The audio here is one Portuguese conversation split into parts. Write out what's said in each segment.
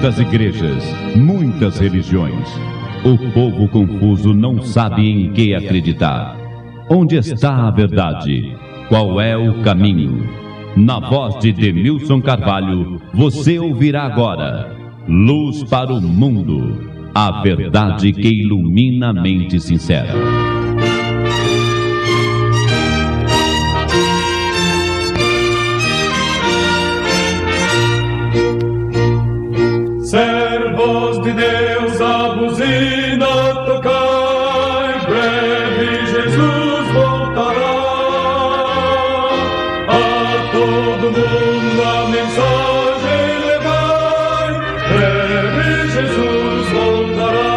muitas igrejas, muitas religiões. O povo confuso não sabe em que acreditar. Onde está a verdade? Qual é o caminho? Na voz de Demilson Carvalho, você ouvirá agora Luz para o Mundo, a verdade que ilumina a mente sincera. Servos de Deus, a buzina tocai, breve Jesus voltará. A todo mundo a mensagem levai, breve Jesus voltará.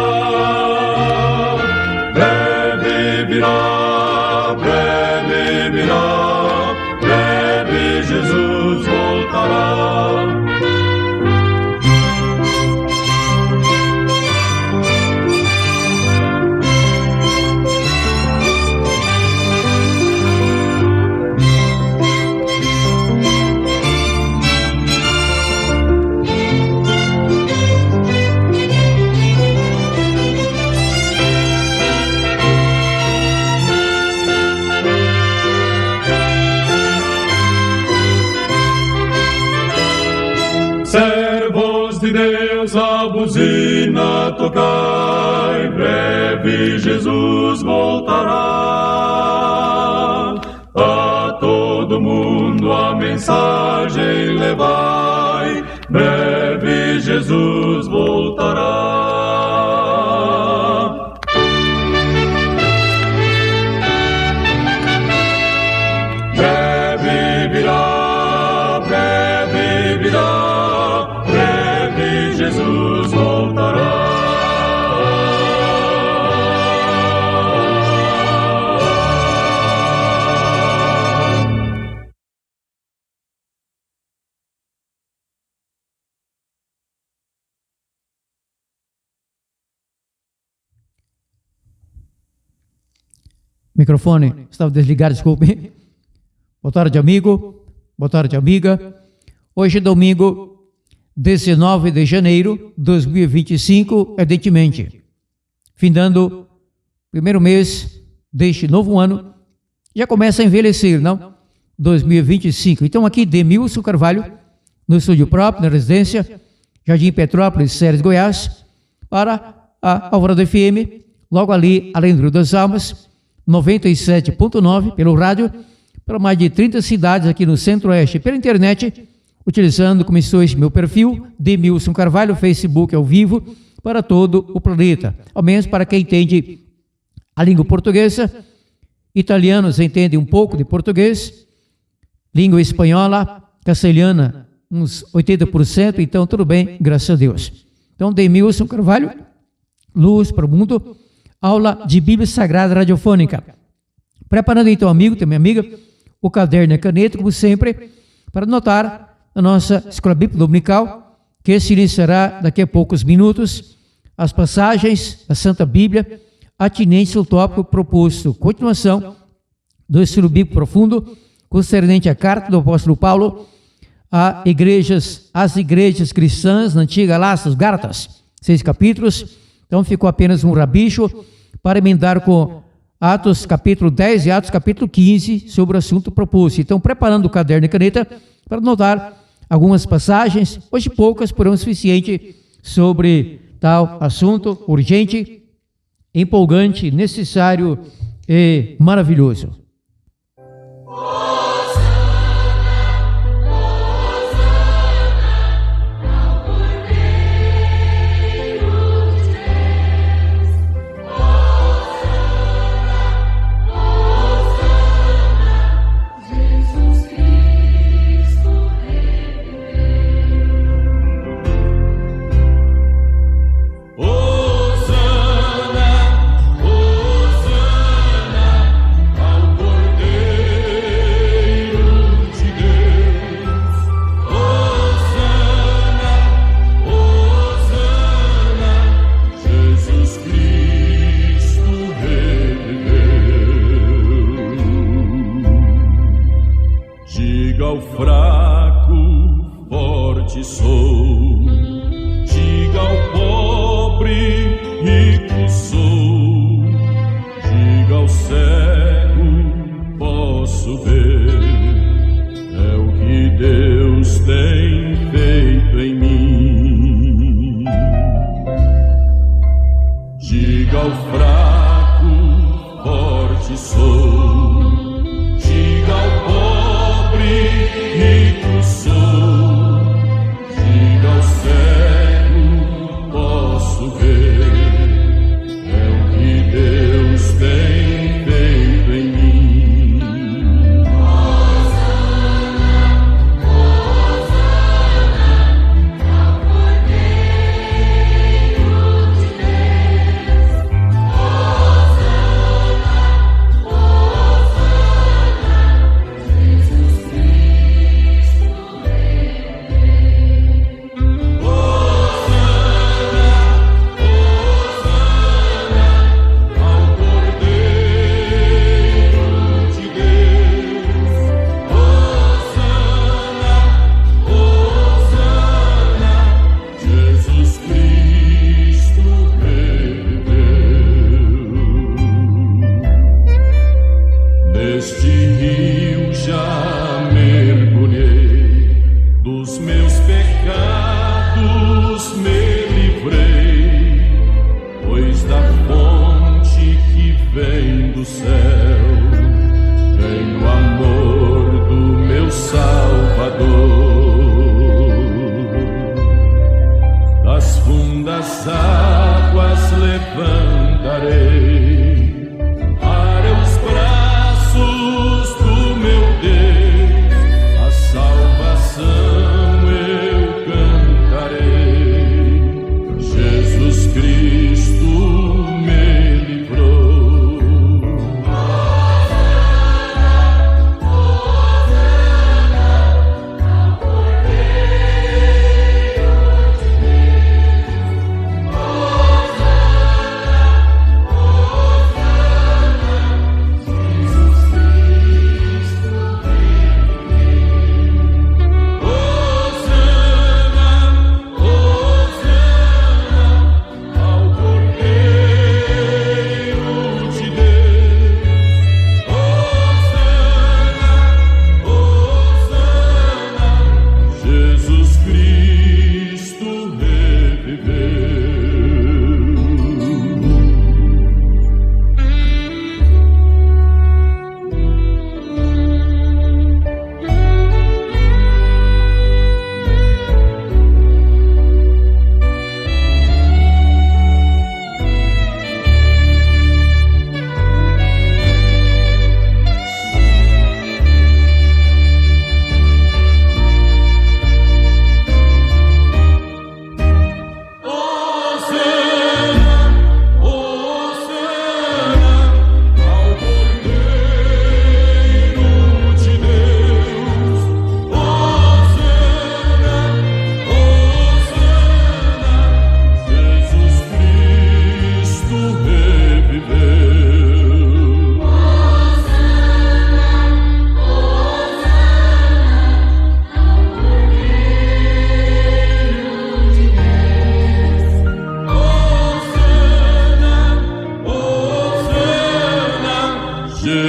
Breve virá, breve Jesus voltará. Servos de Deus, a buzina tocai, breve Jesus voltará. A todo mundo a mensagem levai, breve Jesus voltará. Breve virá, Jesus voltará. Microfone estava desligado, desculpe. Boa tarde, amigo. Boa tarde, amiga. Hoje é domingo, 19 de janeiro de 2025, evidentemente, findando o primeiro mês deste novo ano, já começa a envelhecer, não? 2025. Então aqui, Demilson Carvalho, no estúdio próprio, na residência, Jardim Petrópolis, Ceres, Goiás, para a Alvorada FM, logo ali, além do Rio das Almas, 97.9, pelo rádio, para mais de 30 cidades aqui no Centro-Oeste, pela internet, utilizando como este meu perfil, Demilson Carvalho, Facebook ao vivo, para todo o planeta. Ao menos para quem entende a língua portuguesa, italianos entendem um pouco de português, língua espanhola, castelhana, uns 80%, então tudo bem, graças a Deus. Então, Demilson Carvalho, Luz para o Mundo, aula de Bíblia Sagrada Radiofônica. Preparando então, amigo, também amiga, o caderno e a caneta, como sempre, para anotar a nossa Escola Bíblica Dominical, que se iniciará daqui a poucos minutos, as passagens da Santa Bíblia, atinentes ao tópico proposto. Continuação do estudo bíblico profundo, concernente à carta do apóstolo Paulo às igrejas cristãs na antiga Galácia, Gálatas, 6 capítulos. Então ficou apenas um rabicho para emendar com Atos capítulo 10 e Atos capítulo 15 sobre o assunto proposto. Então, preparando o caderno e caneta para anotar algumas passagens, hoje poucas, porém o suficiente, sobre tal assunto urgente, empolgante, necessário e maravilhoso. Diga ao fraco, forte sou.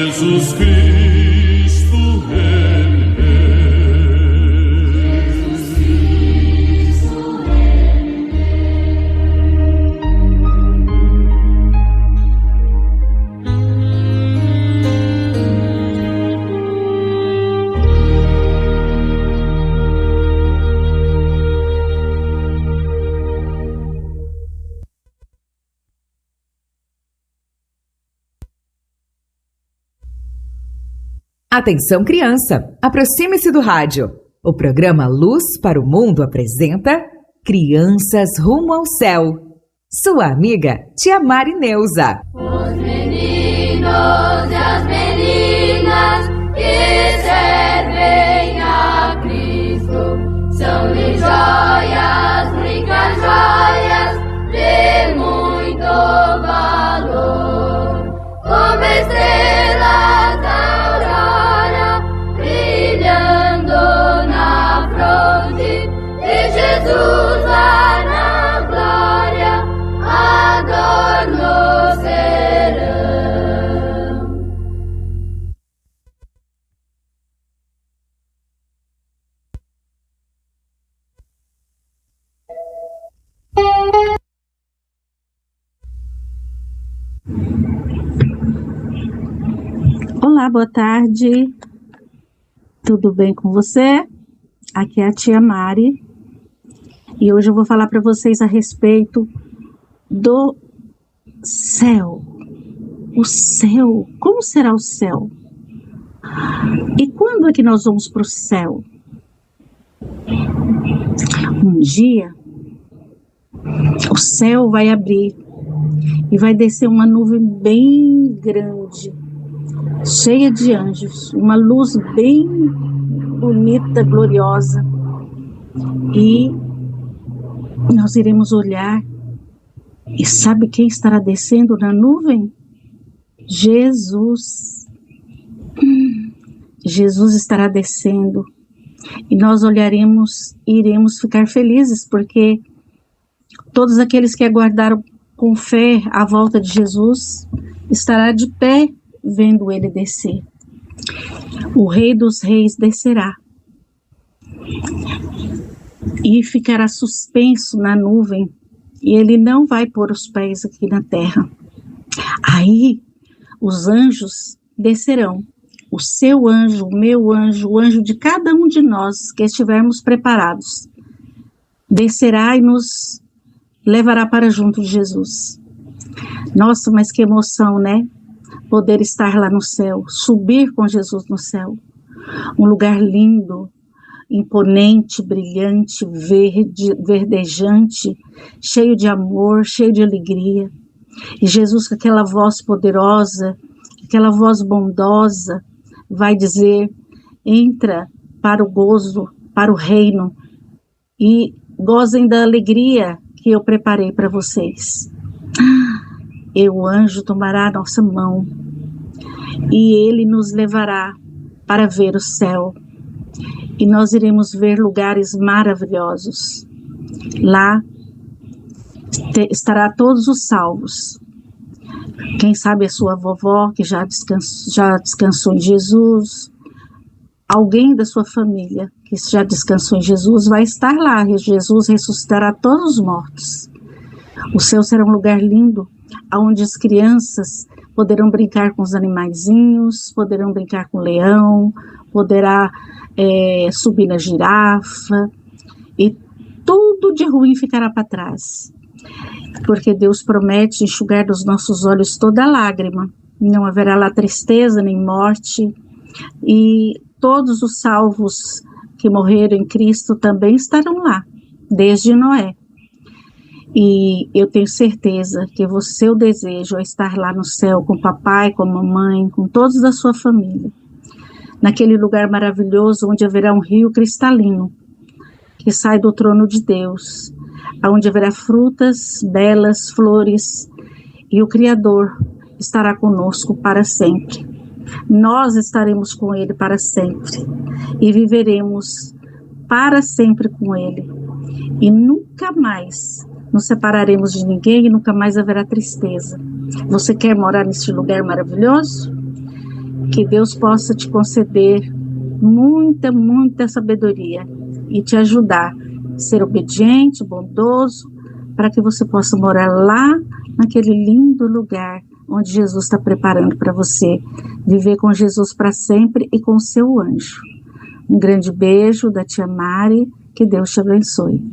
Jesus Cristo reviveu. Atenção, criança! Aproxime-se do rádio. O programa Luz para o Mundo apresenta Crianças Rumo ao Céu. Sua amiga, Tia Mari Neuza. Os meninos e as meninas que servem a Cristo são-lhe joias, ricas joias de muito valor. Como estrelas da aurora, brilhando na fronte de Jesus lá na glória, adornos serão. Olá, boa tarde. Tudo bem com você? Aqui é a tia Mari e hoje eu vou falar para vocês a respeito do céu. O céu, como será o céu? E quando é que nós vamos para o céu? Um dia, o céu vai abrir e vai descer uma nuvem bem grande, cheia de anjos, uma luz bem bonita, gloriosa, e nós iremos olhar, e sabe quem estará descendo na nuvem? Jesus. Jesus estará descendo, e nós olharemos e iremos ficar felizes, porque todos aqueles que aguardaram com fé a volta de Jesus estará de pé vendo ele descer. O Rei dos Reis descerá e ficará suspenso na nuvem, e ele não vai pôr os pés aqui na terra. Aí os anjos descerão, o seu anjo, o meu anjo, o anjo de cada um de nós que estivermos preparados, descerá e nos levará para junto de Jesus. Nossa, mas que emoção, né? Poder estar lá no céu, subir com Jesus no céu. Um lugar lindo, imponente, brilhante, verde, verdejante, cheio de amor, cheio de alegria. E Jesus, com aquela voz poderosa, aquela voz bondosa, vai dizer: entra para o gozo, para o reino, e gozem da alegria que eu preparei para vocês. E o anjo tomará a nossa mão e ele nos levará para ver o céu, e nós iremos ver lugares maravilhosos. Lá estará todos os salvos. Quem sabe a sua vovó que já descansou em Jesus, alguém da sua família que já descansou em Jesus vai estar lá. Jesus ressuscitará todos os mortos. O céu será um lugar lindo, onde as crianças poderão brincar com os animaizinhos, poderão brincar com o leão, poderá subir na girafa, e tudo de ruim ficará para trás. Porque Deus promete enxugar dos nossos olhos toda lágrima, não haverá lá tristeza nem morte, e todos os salvos que morreram em Cristo também estarão lá, desde Noé. E eu tenho certeza que o seu desejo é estar lá no céu com o papai, com a mamãe, com todos da sua família, naquele lugar maravilhoso onde haverá um rio cristalino que sai do trono de Deus, onde haverá frutas, belas flores, e o Criador estará conosco para sempre. Nós estaremos com Ele para sempre e viveremos para sempre com Ele, e nunca mais nos separaremos de ninguém, e nunca mais haverá tristeza. Você quer morar neste lugar maravilhoso? Que Deus possa te conceder muita, muita sabedoria e te ajudar a ser obediente, bondoso, para que você possa morar lá naquele lindo lugar onde Jesus está preparando para você viver com Jesus para sempre e com o seu anjo. Um grande beijo da tia Mari, que Deus te abençoe.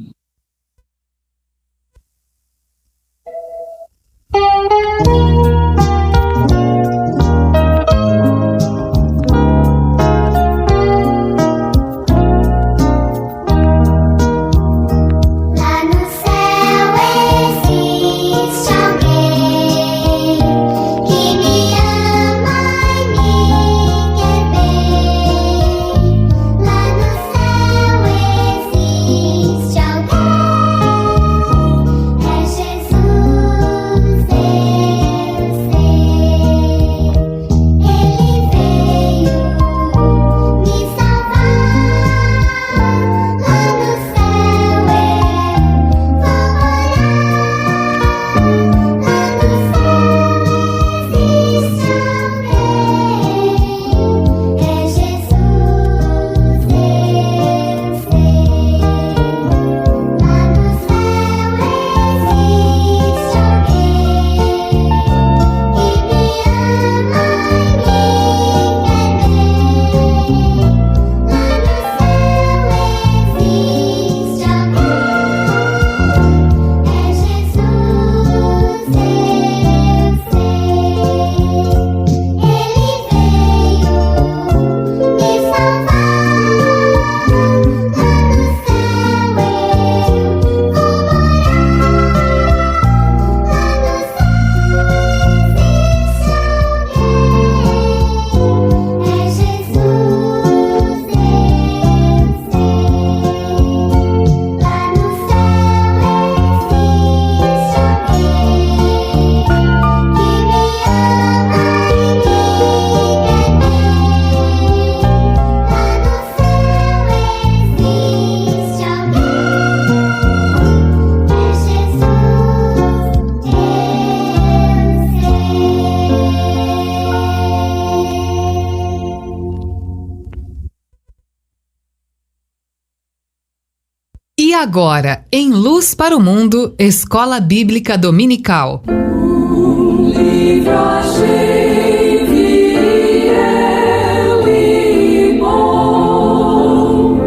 E agora, em Luz para o Mundo, Escola Bíblica Dominical. Livro achei fiel e bom,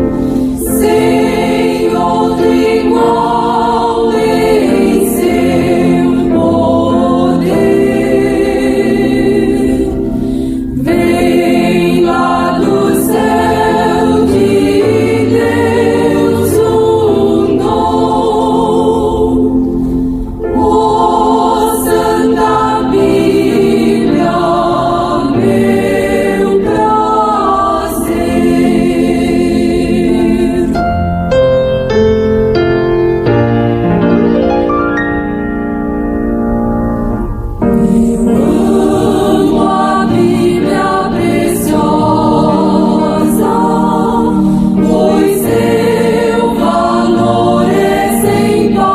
sem outro igual em seu poder. Vem lá do céu de Deus um dom, ó Santa Bíblia, meu prazer. Eu amo a Bíblia preciosa, pois seu valor é sem par.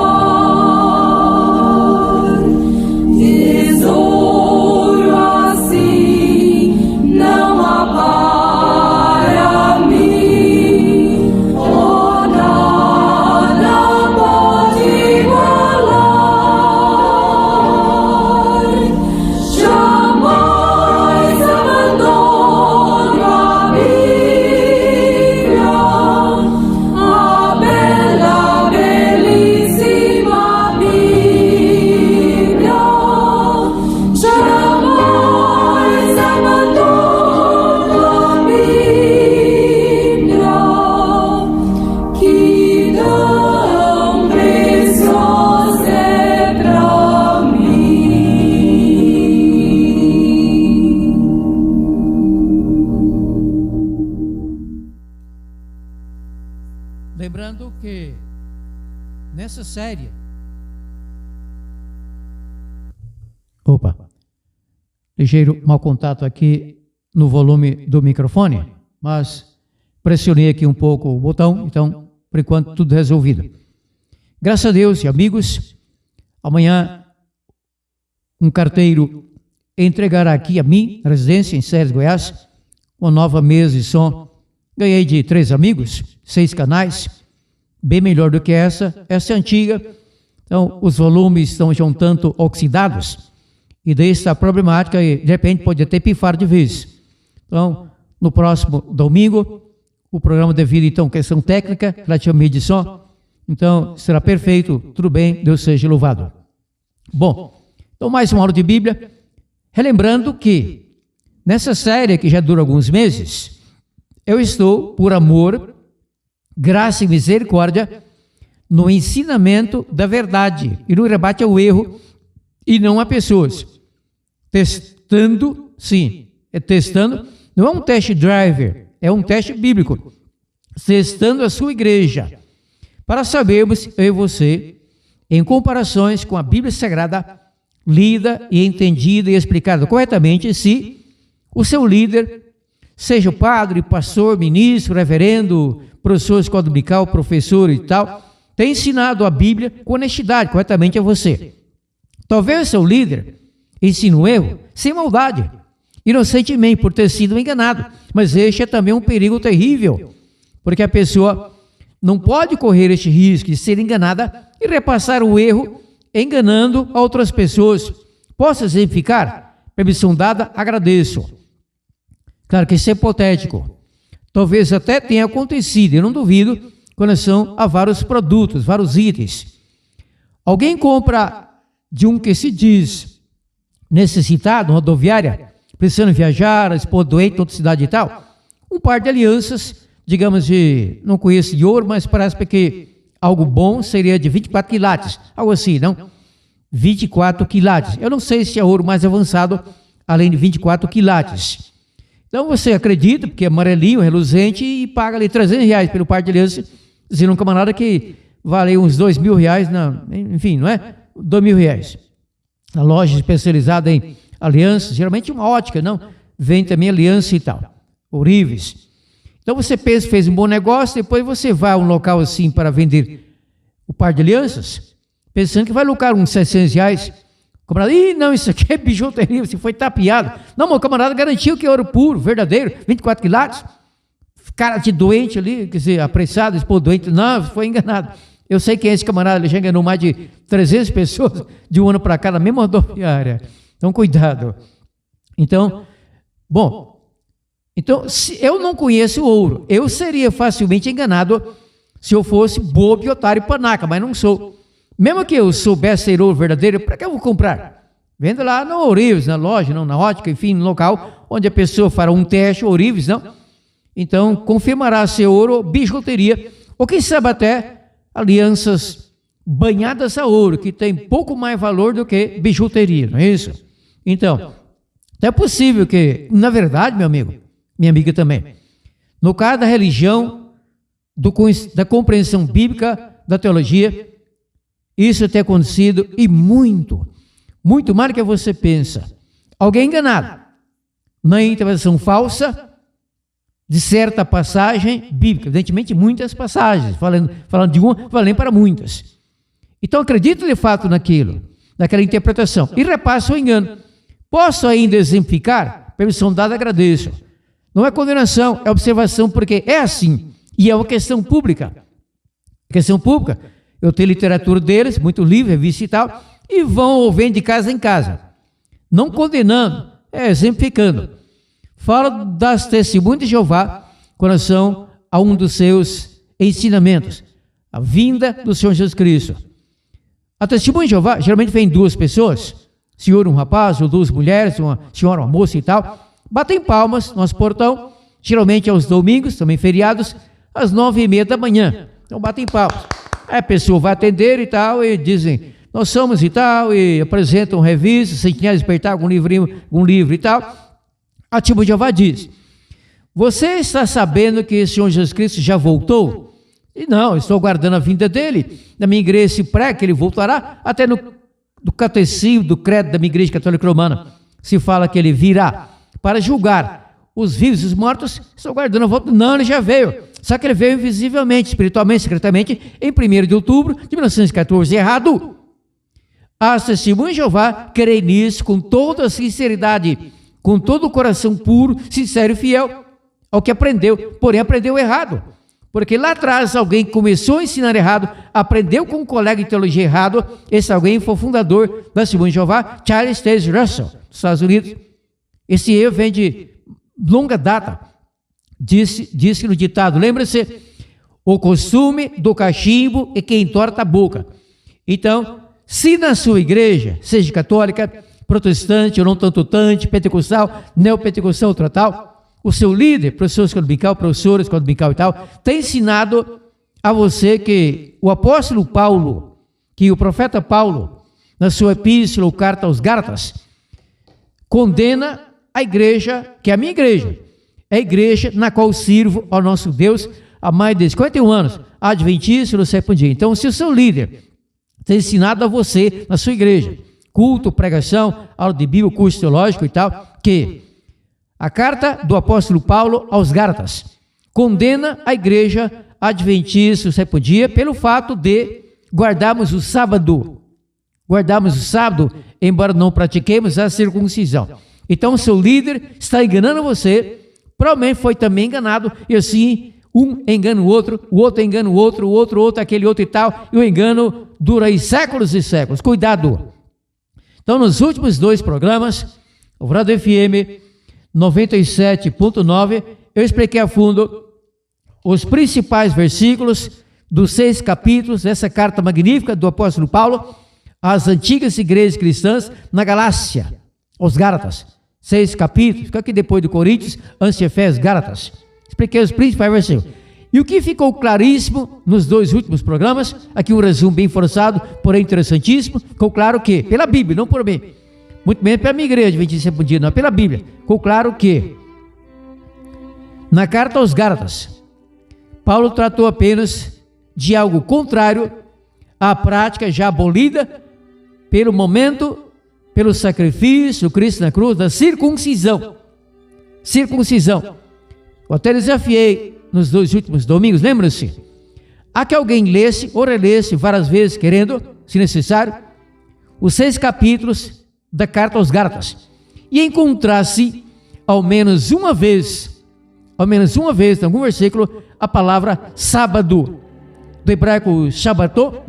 Tesouro assim não há para mim, oh, nada pode igualar. Jamais abandono a Bíblia, a bela, belíssima Bíblia. Jamais abandono a Bíblia, que tão preciosa é pra mim. Lembrando que nessa série. Opa! Ligeiro mau contato aqui no volume do microfone, mas pressionei aqui um pouco o botão, então, por enquanto, tudo resolvido. Graças a Deus e amigos, amanhã um carteiro entregará aqui a mim, na residência em Séries, Goiás, uma nova mesa de som. Ganhei de 3 amigos, 6 canais, bem melhor do que essa. Essa é antiga, então os volumes estão já um tanto oxidados, e daí está a problemática, e de repente pode até pifar de vez. Então, no próximo domingo, o programa devido, então, questão técnica, relativamente de som, então será perfeito, tudo bem, Deus seja louvado. Bom, então mais uma aula de Bíblia, relembrando que nessa série que já dura alguns meses, eu estou, por amor, graça e misericórdia, no ensinamento da verdade e no rebate ao erro e não a pessoas. Testando, sim, testando, não é um teste driver, é um teste bíblico. Testando a sua igreja, para sabermos, eu e você, em comparações com a Bíblia Sagrada, lida e entendida e explicada corretamente, se o seu líder, seja o padre, pastor, ministro, reverendo, professor de escola dominical, professor e tal, tem ensinado a Bíblia com honestidade, corretamente a você. Talvez o seu líder ensine um erro sem maldade, inocentemente, por ter sido enganado, mas este é também um perigo terrível, porque a pessoa não pode correr este risco de ser enganada e repassar o erro enganando outras pessoas. Posso exemplificar? Permissão dada, agradeço. Claro que isso é hipotético. Talvez até tenha acontecido, eu não duvido, com relação a vários produtos, vários itens. Alguém compra de um que se diz necessitado, rodoviária, precisando viajar, esposa doente, outra cidade e tal, um par de alianças, digamos de, não conheço de ouro, mas parece que algo bom seria de 24 quilates, algo assim, não? 24 quilates. Eu não sei se é ouro mais avançado, além de 24 quilates. Então você acredita, porque é amarelinho, reluzente, e paga ali R$300 pelo par de aliança, dizendo um camarada que vale uns R$2.000, enfim, não é? R$2.000. Na loja especializada em alianças, geralmente uma ótica, não? Vem também aliança e tal, ourives. Então você pensa, fez um bom negócio, depois você vai a um local assim para vender o par de alianças, pensando que vai lucrar uns R$700. O camarada, não, isso aqui é bijuteria, você foi tapeado. Não, meu camarada garantiu que é ouro puro, verdadeiro, 24 quilates. Cara de doente ali, quer dizer, apressado, esposo doente, não, foi enganado. Eu sei quem é esse camarada, ele já enganou mais de 300 pessoas de um ano para cá na mesma rodoviária. Então, cuidado. Então, bom, então, se eu não conheço o ouro, eu seria facilmente enganado se eu fosse bobo, otário e panaca, mas não sou. Mesmo que eu soubesse ser ouro verdadeiro, para que eu vou comprar? Vendo lá no ourives, na loja, não, na ótica, enfim, no local onde a pessoa fará um teste, ourives, não? Então, confirmará ser ouro, bijuteria, ou quem sabe até alianças banhadas a ouro, que tem pouco mais valor do que bijuteria, não é isso? Então, é possível que, na verdade, meu amigo, minha amiga também, no caso da religião, da compreensão bíblica, da teologia, isso tem acontecido e muito mais do que você pensa. Alguém enganado na interpretação falsa de certa passagem bíblica, evidentemente muitas passagens, falando de uma, valendo para muitas. Então acredito de fato naquela interpretação e repasso o engano. Posso ainda exemplificar? Permissão dada, agradeço. Não é condenação, é observação, porque é assim, e é uma questão pública. Questão pública, eu tenho literatura deles, muito livro, revista e tal, e vão ou vêm de casa em casa. Não condenando, exemplificando. Fala das testemunhas de Jeová com relação a um dos seus ensinamentos, a vinda do Senhor Jesus Cristo. A testemunha de Jeová geralmente vem 2 pessoas, senhor, um rapaz, ou 2 mulheres, uma senhora, uma moça e tal, batem palmas no nosso portão, geralmente aos domingos, também feriados, às 9h30 da manhã. Então batem palmas. Aí a pessoa vai atender e tal, e dizem, nós somos e tal, e apresentam revista, sentinela despertar, algum livro e tal. A testemunha de Jeová diz, você está sabendo que o Senhor Jesus Cristo já voltou? E não, estou aguardando a vinda dele. Na minha igreja se prega que ele voltará, até no catecismo do credo da minha igreja católica romana se fala que ele virá para julgar os vivos e os mortos. Estou aguardando a volta. Não, ele já veio. Só que ele veio invisivelmente, espiritualmente, secretamente, em 1º de outubro de 1914. Errado. As testemunhas de Jeová creem nisso com toda a sinceridade, com todo o coração puro, sincero e fiel ao que aprendeu, porém aprendeu errado. Porque lá atrás alguém começou a ensinar errado, aprendeu com um colega de teologia errado. Esse alguém foi o fundador da Testemunha de Jeová, Charles Taze Russell, dos Estados Unidos. Esse erro vem de longa data. Disse no ditado, lembra-se, o costume do cachimbo é quem entorta a boca. Então, se na sua igreja, seja católica, protestante ou não tantutante, pentecostal, neopentecostal ou tal, o seu líder, professor escola dominical, professora escola dominical e tal, tem ensinado a você que o apóstolo Paulo, que o profeta Paulo, na sua epístola ou carta aos Gálatas, condena a igreja, que é a minha igreja, é a igreja na qual sirvo ao nosso Deus há mais de 51 anos, adventista no sétimo dia. Então, se o seu líder tem ensinado a você, na sua igreja, culto, pregação, aula de Bíblia, curso teológico e tal, que a carta do apóstolo Paulo aos Gálatas condena a igreja adventista do sétimo dia pelo fato de guardarmos o sábado. Guardarmos o sábado, embora não pratiquemos a circuncisão. Então, o seu líder está enganando você, provavelmente foi também enganado, e assim, um engana o outro engana o outro, aquele outro e tal, e o engano dura aí séculos e séculos. Cuidado! Então, nos últimos 2 programas, o Eldorado FM 97.9, eu expliquei a fundo os principais versículos dos 6 capítulos dessa carta magnífica do apóstolo Paulo às antigas igrejas cristãs na Galácia, aos Gálatas. 6 capítulos, fica aqui depois de Coríntios, antes de Efésios, Gálatas. Expliquei os principais versículos. E o que ficou claríssimo nos 2 últimos programas, aqui um resumo bem forçado, porém interessantíssimo, ficou claro que, pela Bíblia, não por mim, muito menos pela minha igreja, 27 dia, não, pela Bíblia, ficou claro que, na carta aos Gálatas, Paulo tratou apenas de algo contrário à prática já abolida pelo momento, pelo sacrifício do Cristo na cruz, da circuncisão. Circuncisão. Eu até desafiei nos 2 últimos domingos, lembra-se? A que alguém lesse ou relesse várias vezes, querendo, se necessário, os 6 capítulos da carta aos Gálatas e encontrasse ao menos uma vez, em algum versículo, a palavra sábado, do hebraico shabatô,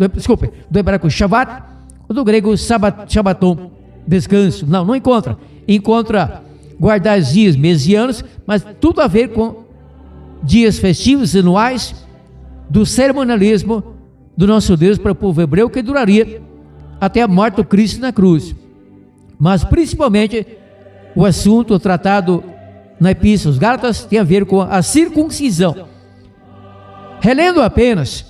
do hebraico shabat, ou do grego shabaton, descanso. Não encontra. Encontra guardar dias mesianos, mas tudo a ver com dias festivos anuais do cerimonialismo do nosso Deus para o povo hebreu, que duraria até a morte do Cristo na cruz. Mas principalmente o assunto tratado na Epístola aos Gálatas tem a ver com a circuncisão. Relendo apenas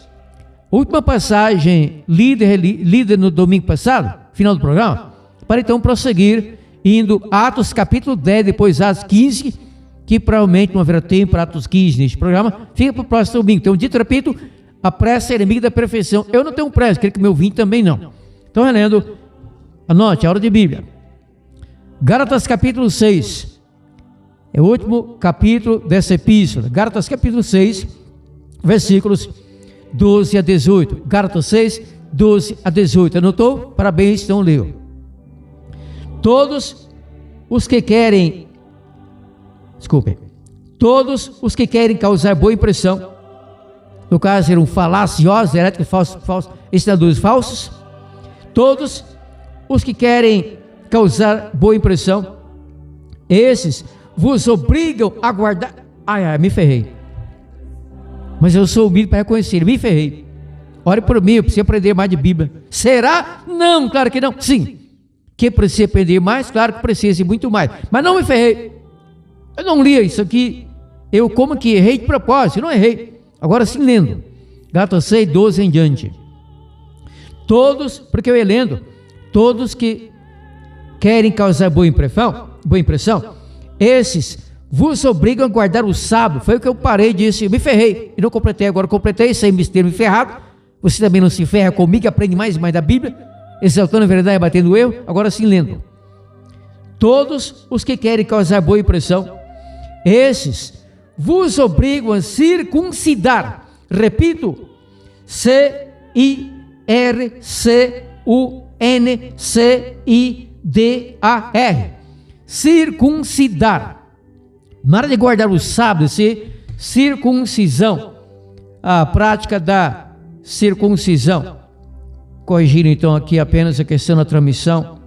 a última passagem lida no domingo passado, final do programa, para então prosseguir indo Atos capítulo 10, depois Atos 15, que provavelmente não haverá tempo para Atos 15 neste programa, fica para o próximo domingo. Então, dito, repito, a pressa é inimiga da perfeição. Eu não tenho pressa, creio que meu ouvinte também não. Então, relendo, anote, a hora de Bíblia. Gálatas capítulo 6, é o último capítulo dessa epístola. Gálatas capítulo 6, versículos 12 a 18. Gálatas 6, 12 a 18. Anotou? Parabéns, então leu. Todos os que querem causar boa impressão, no caso eram falaciosos, heréticos, falsos, ensinadores falsos, todos os que querem causar boa impressão, esses vos obrigam a guardar. Me ferrei. Mas eu sou humilde para reconhecer, me ferrei. Ore por mim, eu preciso aprender mais de Bíblia. Será? Não, claro que não. Sim. Que precisa aprender mais? Claro que precisa e muito mais. Mas não me ferrei. Eu não li isso aqui. Eu como que errei de propósito, não errei. Agora sim lendo. Gálatas 6, 12 em diante. Todos, porque eu ia lendo, todos que querem causar boa impressão, esses vos obrigam a guardar o sábado. Foi o que eu parei e disse, eu me ferrei. E não completei, agora completei, sem me ter me ferrado. Você também não se ferra comigo, aprende mais e mais da Bíblia, exaltando a verdade e batendo o erro. Agora sim lendo. Todos os que querem causar boa impressão, esses vos obrigam a circuncidar. Repito, circuncidar. Circuncidar. Nada de guardar o sábado, circuncisão. A prática da circuncisão. Corrigindo então aqui apenas a questão da transmissão.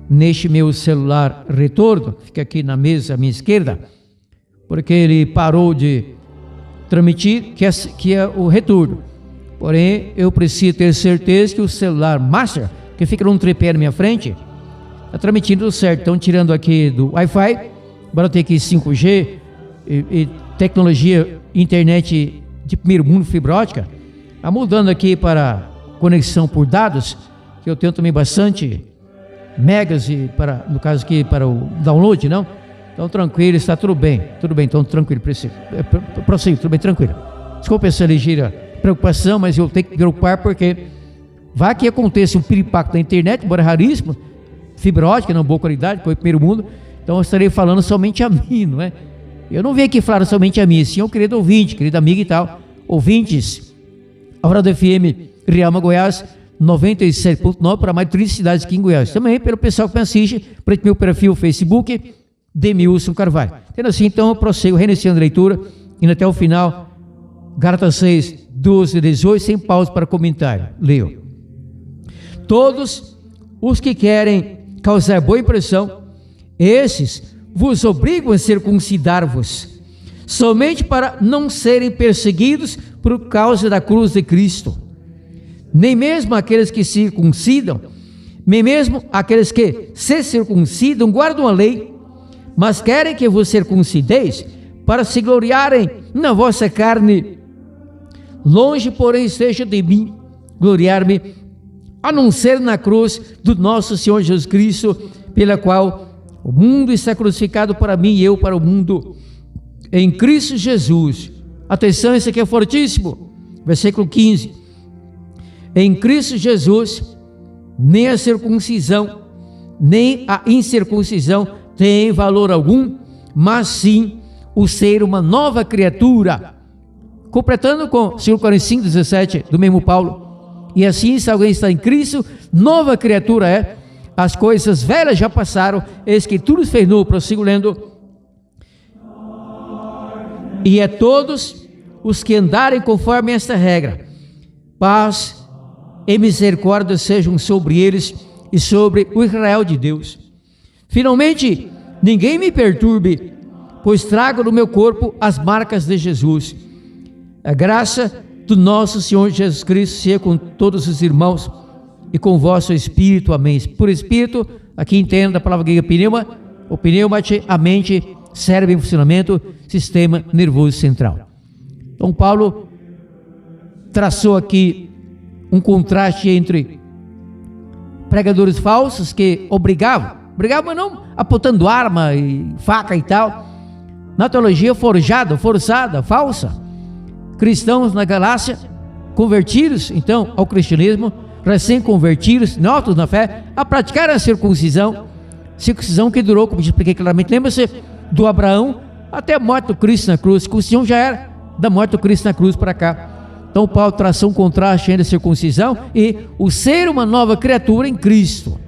Neste meu celular retorno, fica aqui na mesa à minha esquerda, porque ele parou de transmitir, que é o retorno. Porém, eu preciso ter certeza que o celular master, que fica num tripé na minha frente, está transmitindo certo. Então, tirando aqui do Wi-Fi, agora tem aqui 5G e tecnologia internet de primeiro mundo, fibra ótica, está mudando aqui para conexão por dados, que eu tenho também bastante megas, e para, no caso aqui, para o download, não? Então, tranquilo, está tudo bem, então tranquilo, prossigo, tudo bem, tranquilo. Desculpa essa ligeira preocupação, mas eu tenho que me preocupar porque vai que aconteça um piripaque da internet, embora raríssimo, fibra ótica, não boa qualidade, foi o primeiro mundo, então eu estarei falando somente a mim, não é? Eu não venho aqui falar somente a mim, sim, ao querido ouvinte, querido amigo e tal, ouvintes, a Hora do FM, Riama, Goiás, 97.9 para mais de 30 cidades aqui em Goiás. Também pelo pessoal que me assiste, para meu perfil Facebook, Demilson Carvalho. Tendo assim, então, eu prossego, reiniciando a leitura, indo até o final, Gálatas 6, 12 e 18, sem pausa para comentário. Leio. Todos os que querem causar boa impressão, esses vos obrigam a circuncidar-vos, somente para não serem perseguidos por causa da cruz de Cristo. Nem mesmo aqueles que circuncidam, nem mesmo aqueles que se circuncidam, guardam a lei, mas querem que vos circuncideis para se gloriarem na vossa carne. Longe, porém, esteja de mim gloriar-me, a não ser na cruz do nosso Senhor Jesus Cristo, pela qual o mundo está crucificado para mim e eu para o mundo. Em Cristo Jesus. Atenção, isso aqui é fortíssimo. Versículo 15. Em Cristo Jesus, nem a circuncisão, nem a incircuncisão tem valor algum, mas sim o ser uma nova criatura. Completando com 2 Coríntios 5:17 do mesmo Paulo. E assim, se alguém está em Cristo, nova criatura é. As coisas velhas já passaram, eis que tudo se fez novo. Prossigo lendo. E a todos os que andarem conforme esta regra, paz e misericórdia sejam sobre eles e sobre o Israel de Deus. Finalmente, ninguém me perturbe, pois trago no meu corpo as marcas de Jesus. A graça do nosso Senhor Jesus Cristo seja com todos os irmãos e com o vosso espírito. Amém. Por espírito, aqui entenda a palavra grega pneuma, o pneumate, a mente, cérebro em funcionamento, sistema nervoso central. Então, Paulo traçou aqui um contraste entre pregadores falsos que obrigavam, mas não apontando arma e faca e tal, na teologia forjada, forçada, falsa. Cristãos na Galácia, convertidos então ao cristianismo, recém-convertidos, altos na fé, a praticar a circuncisão que durou, como expliquei claramente, lembra-se do Abraão até a morte do Cristo na cruz. Circuncisão já era da morte do Cristo na cruz para cá. Então Paulo traçou um contraste entre a circuncisão e o ser uma nova criatura em Cristo.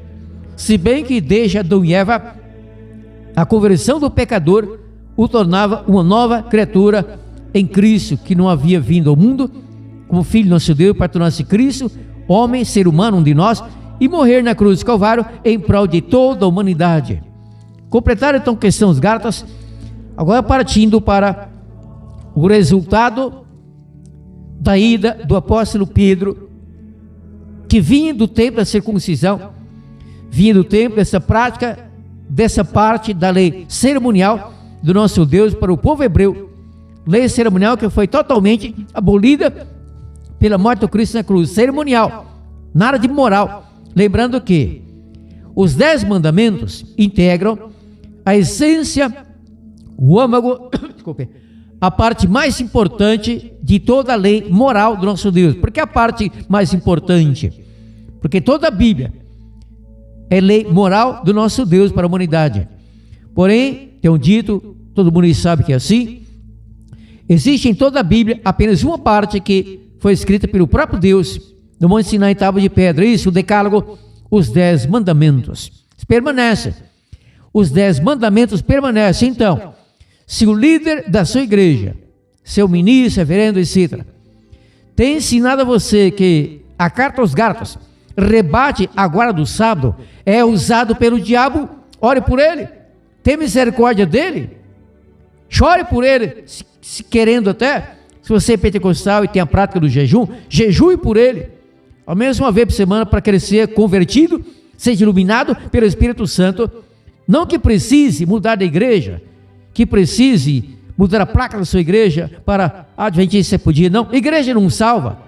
Se bem que desde Adão e Eva, a conversão do pecador o tornava uma nova criatura em Cristo, que não havia vindo ao mundo como filho de nosso Deus para tornar-se Cristo, homem, ser humano, um de nós, e morrer na cruz do Calvário em prol de toda a humanidade. Completaram então a questão dos Gálatas, agora partindo para o resultado da ida do apóstolo Pedro, que vinha do tempo da circuncisão, vinha do tempo dessa prática, dessa parte da lei cerimonial do nosso Deus para o povo hebreu, lei cerimonial que foi totalmente abolida pela morte do Cristo na cruz, cerimonial, nada de moral. Lembrando que os 10 mandamentos integram a essência, o âmago, desculpe, a parte mais importante de toda a lei moral do nosso Deus. Por que a parte mais importante? Porque toda a Bíblia é lei moral do nosso Deus para a humanidade. Porém, tem um dito, todo mundo sabe que é assim, existe em toda a Bíblia apenas uma parte que foi escrita pelo próprio Deus, no Monte Sinai, tábua de pedra, isso, o decálogo, os 10 mandamentos. Permanecem. Os 10 mandamentos permanecem. Então, se o líder da sua igreja, seu ministro, reverendo, etc., tem ensinado a você que a carta aos Gálatas rebate a guarda do sábado, é usado pelo diabo, ore por ele, tenha misericórdia dele, chore por ele, se querendo até, se você é pentecostal e tem a prática do jejum, jejue por ele, ao menos uma vez por semana, para crescer convertido, seja iluminado pelo Espírito Santo. Não que precise mudar de igreja, que precise mudar a placa da sua igreja para adventista podia, não, igreja não salva,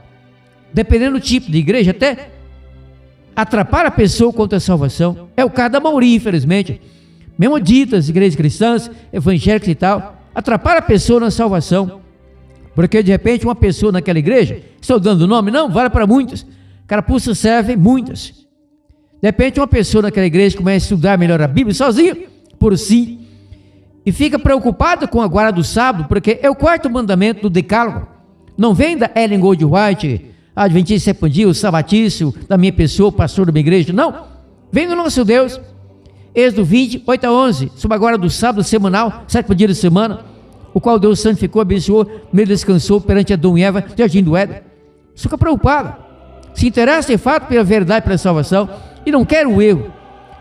dependendo do tipo de igreja, até atrapalha a pessoa quanto à salvação, é o caso da maioria, infelizmente, mesmo ditas igrejas cristãs, evangélicas e tal, atrapalha a pessoa na salvação, porque de repente uma pessoa naquela igreja, estou dando o nome, não, vale para muitas, carapuças servem muitas, de repente uma pessoa naquela igreja começa a estudar melhor a Bíblia, sozinha, por si, e fica preocupada com a guarda do sábado, porque é o 4º mandamento do decálogo, não vem da Ellen Gold White, adventista sepandia, o sabatício da minha pessoa, pastor da minha igreja, não, vem do nosso Deus. Êxodo 20, 8 a 11, sobre a guarda do sábado semanal, 7º dia da semana, o qual Deus santificou, abençoou, nele descansou perante Adão e Eva, jardim do Éden. Fica preocupada, se interessa de fato pela verdade, pela salvação, e não quer o erro.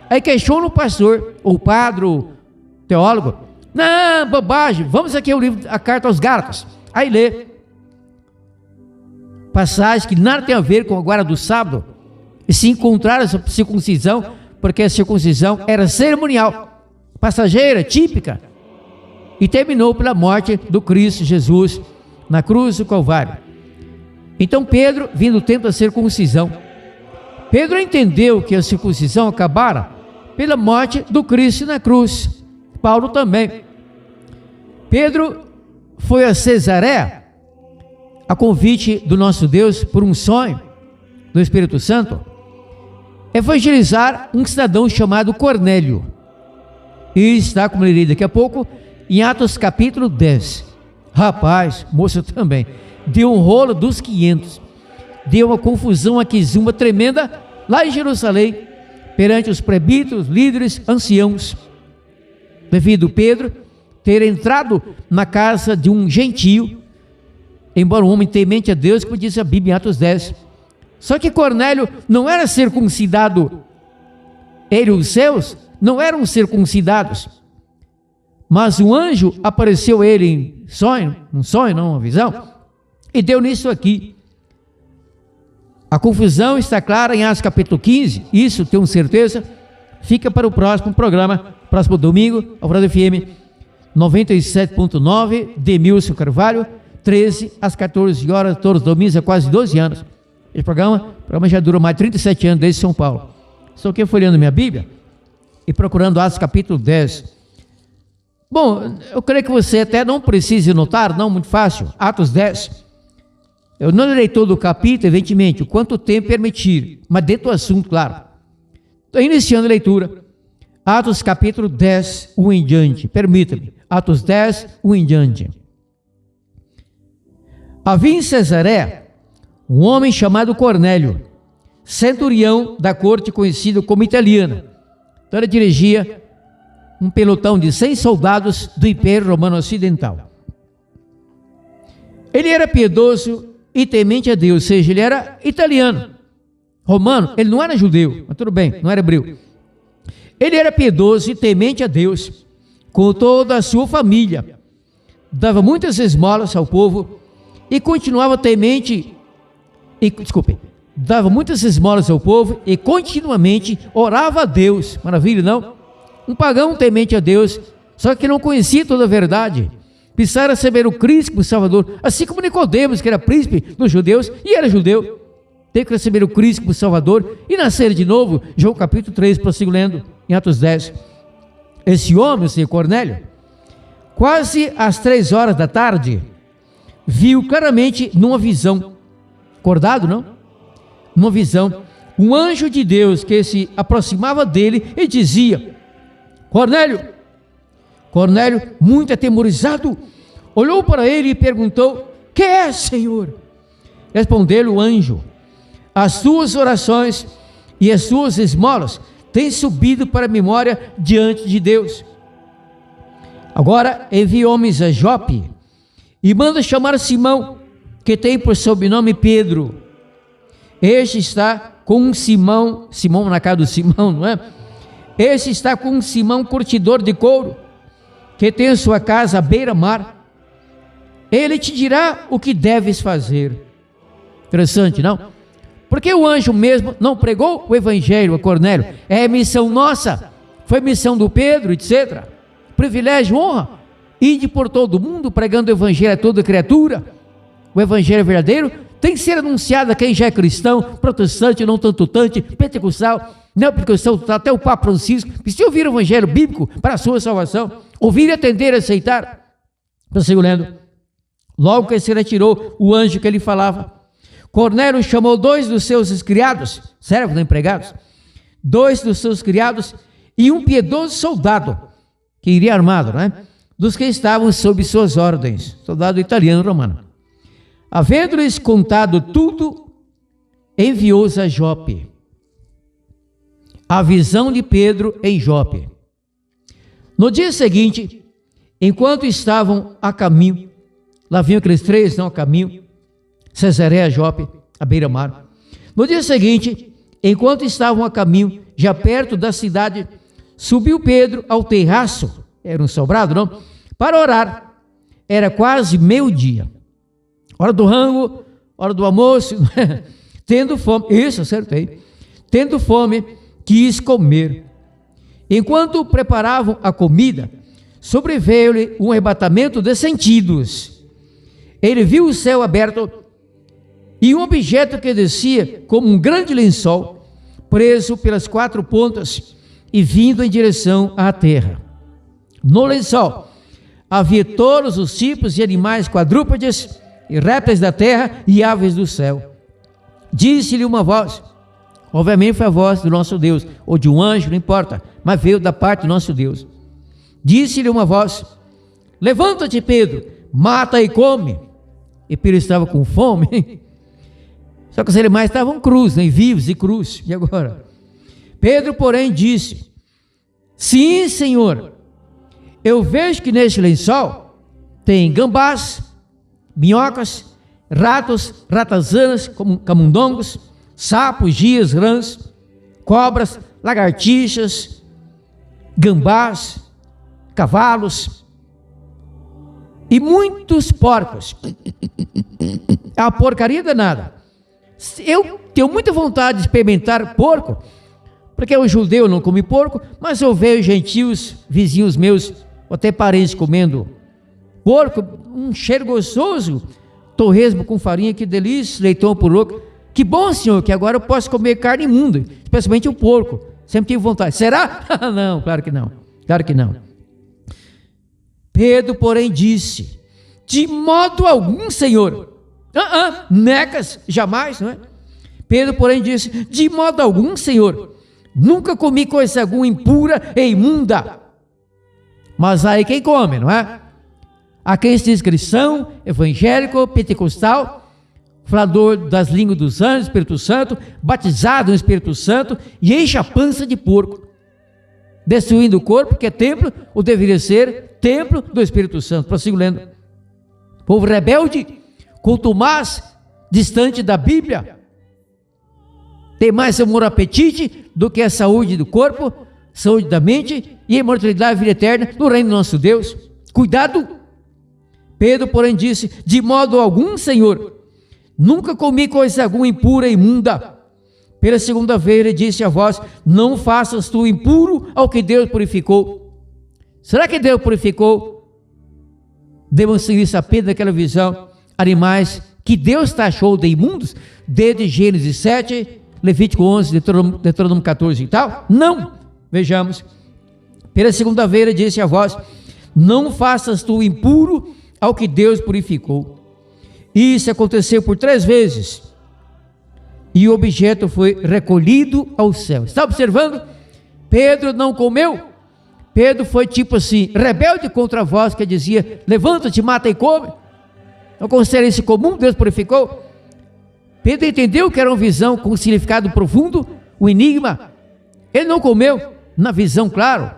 Aí questiona o pastor, ou o padre, ou teólogo, não, bobagem, vamos aqui ao livro, a carta aos Gálatas, aí lê passagens que nada tem a ver com a guarda do sábado, e se encontrar essa circuncisão, porque a circuncisão era cerimonial, passageira, típica, e terminou pela morte do Cristo Jesus na cruz do Calvário. Então Pedro, vindo o tempo da circuncisão, Pedro entendeu que a circuncisão acabara pela morte do Cristo na cruz. Paulo também. Pedro foi a Cesareia, a convite do nosso Deus, por um sonho do Espírito Santo, evangelizar um cidadão chamado Cornélio. E está, como eu lerei daqui a pouco, em Atos capítulo 10. Rapaz, moça também, deu um rolo dos 500, deu uma confusão aqui, uma tremenda, lá em Jerusalém, perante os presbíteros, líderes, anciãos, devido Pedro ter entrado na casa de um gentio, embora o homem temente a Deus, como diz a Bíblia em Atos 10. Só que Cornélio não era circuncidado, ele e os seus não eram circuncidados, mas um anjo apareceu a ele em sonho, um sonho, não uma visão, e deu nisso aqui. A confusão está clara em Atos capítulo 15, isso tenho certeza, fica para o próximo programa, próximo domingo, Alvorada FM 97.9, Demilson Carvalho, 13 às 14 horas, todos os domingos, há quase 12 anos. Esse programa já dura mais de 37 anos desde São Paulo. Estou aqui folheando minha Bíblia e procurando Atos capítulo 10. Bom, eu creio que você até não precise notar, não, muito fácil, Atos 10. Eu não lerei todo o capítulo, evidentemente, o quanto tempo permitir, mas dentro do assunto, claro. Estou iniciando a leitura. Atos capítulo 10, 1 em diante. Permita-me. Atos 10, 1 em diante. Havia em Cesareia um homem chamado Cornélio, centurião da corte conhecido como italiana. Então ele dirigia um pelotão de 100 soldados do Império Romano Ocidental. Ele era piedoso e temente a Deus, ou seja, ele era italiano, romano, ele não era judeu, mas tudo bem, não era hebreu. Ele era piedoso e temente a Deus, com toda a sua família, dava muitas esmolas ao povo e continuava dava muitas esmolas ao povo e continuamente orava a Deus. Maravilha, não? Um pagão temente a Deus, só que não conhecia toda a verdade, precisava receber o Cristo como Salvador, assim como Nicodemos, que era príncipe dos judeus e era judeu, teve que receber o Cristo como Salvador e nascer de novo. João capítulo 3, prossigo lendo em Atos 10. Esse homem, o senhor Cornélio, quase às 3 horas da tarde, viu claramente numa visão, acordado não? Numa visão, um anjo de Deus que se aproximava dele e dizia: Cornélio. Cornélio, muito atemorizado, olhou para ele e perguntou: que é, Senhor? Respondeu-lhe o anjo: as tuas orações e as suas esmolas têm subido para a memória diante de Deus. Agora envia homens a Jope e manda chamar Simão, que tem por sobrenome Pedro. Este está com um Simão na casa do Simão, não é? Este está com um Simão curtidor de couro, que tem a sua casa à beira-mar. Ele te dirá o que deves fazer. Interessante, não? Porque o anjo mesmo não pregou o evangelho a Cornélio. É missão nossa, foi missão do Pedro, etc. Privilégio, honra, ide por todo mundo pregando o evangelho a toda criatura. O evangelho verdadeiro tem que ser anunciado a quem já é cristão, protestante, não tantutante, pentecostal, neopentecostal, até o Papa Francisco. Precisa ouvir o evangelho bíblico para a sua salvação, ouvir, atender e aceitar. Prossigo lendo. Logo que se retirou o anjo que ele falava, Cornélio chamou 2 dos seus criados, servos, não empregados, 2 dos seus criados e um piedoso soldado, que iria armado, né? Dos que estavam sob suas ordens, soldado italiano romano. Havendo-lhes contado tudo, enviou-os a Jope. A visão de Pedro em Jope. No dia seguinte, enquanto estavam a caminho, lá vinham aqueles 3, não a caminho, Cesareia, Jope, à beira-mar. No dia seguinte, enquanto estavam a caminho, já perto da cidade, subiu Pedro ao terraço, era um sobrado, não? Para orar. Era quase meio-dia. Hora do rango, hora do almoço, tendo fome, isso, acertei, tendo fome, quis comer. Enquanto preparavam a comida, sobreveio-lhe um arrebatamento de sentidos. Ele viu o céu aberto e um objeto que descia como um grande lençol, preso pelas 4 pontas e vindo em direção à terra. No lençol havia todos os tipos de animais quadrúpedes e répteis da terra e aves do céu. Disse-lhe uma voz, obviamente foi a voz do nosso Deus, ou de um anjo, não importa, mas veio da parte do nosso Deus. Disse-lhe uma voz, levanta-te, Pedro, mata e come. E Pedro estava com fome, só que os animais estavam crus, nem vivos e crus. E agora? Pedro, porém, disse, sim, Senhor, eu vejo que neste lençol tem gambás, minhocas, ratos, ratazanas, camundongos, sapos, gias, rãs, cobras, lagartixas, gambás, cavalos e muitos porcos. É uma porcaria danada. Eu tenho muita vontade de experimentar porco, porque o judeu não come porco, mas eu vejo gentios, vizinhos meus, ou até parentes comendo porco, um cheiro gostoso, torresmo com farinha, que delícia, leitão por louco. Que bom, Senhor, que agora eu posso comer carne imunda, especialmente o porco. Sempre tive vontade. Será? Não, claro que não. Claro que não. Pedro, porém, disse, de modo algum, Senhor. Necas, jamais, não é? Pedro, porém, disse, de modo algum, Senhor. Nunca comi coisa alguma impura e imunda. Mas aí quem come, não é? Há quem se diz cristão, evangélico, pentecostal, falador das línguas dos anjos, Espírito Santo, batizado no Espírito Santo e enche a pança de porco, destruindo o corpo, que é templo, ou deveria ser templo do Espírito Santo. Prossigo lendo. Povo rebelde, contumaz, distante da Bíblia, tem mais amor ao apetite do que a saúde do corpo, saúde da mente e a imortalidade e vida eterna no reino do nosso Deus. Cuidado! Pedro, porém, disse, de modo algum, Senhor, nunca comi coisa alguma impura e imunda. Pela segunda vez ele disse a vós, não faças tu impuro ao que Deus purificou. Será que Deus purificou? Demonstrou isso a Pedro naquela visão, animais que Deus taxou de imundos, desde Gênesis 7, Levítico 11, Deuteronômio 14 e tal? Não! Vejamos. Pela segunda vez ele disse a vós, não faças tu impuro ao que Deus purificou. Isso aconteceu por 3 vezes. E o objeto foi recolhido ao céu. Está observando? Pedro não comeu. Pedro foi tipo assim, rebelde contra a voz que dizia, levanta-te, mata e come. Não considera isso comum, Deus purificou. Pedro entendeu que era uma visão com significado profundo, o enigma. Ele não comeu, na visão, claro.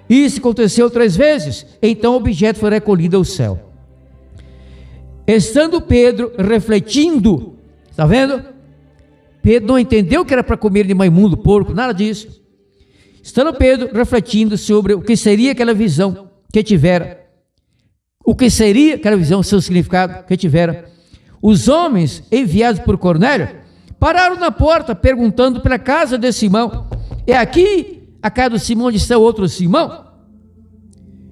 Isso aconteceu 3 vezes. Então o objeto foi recolhido ao céu. Estando Pedro refletindo, está vendo? Pedro não entendeu que era para comer animal imundo, porco, nada disso. Estando Pedro refletindo sobre o que seria aquela visão que tivera, o que seria aquela visão, seu significado que tivera, os homens enviados por Cornélio pararam na porta perguntando pela casa de Simão: é aqui a casa do Simão onde está o outro Simão?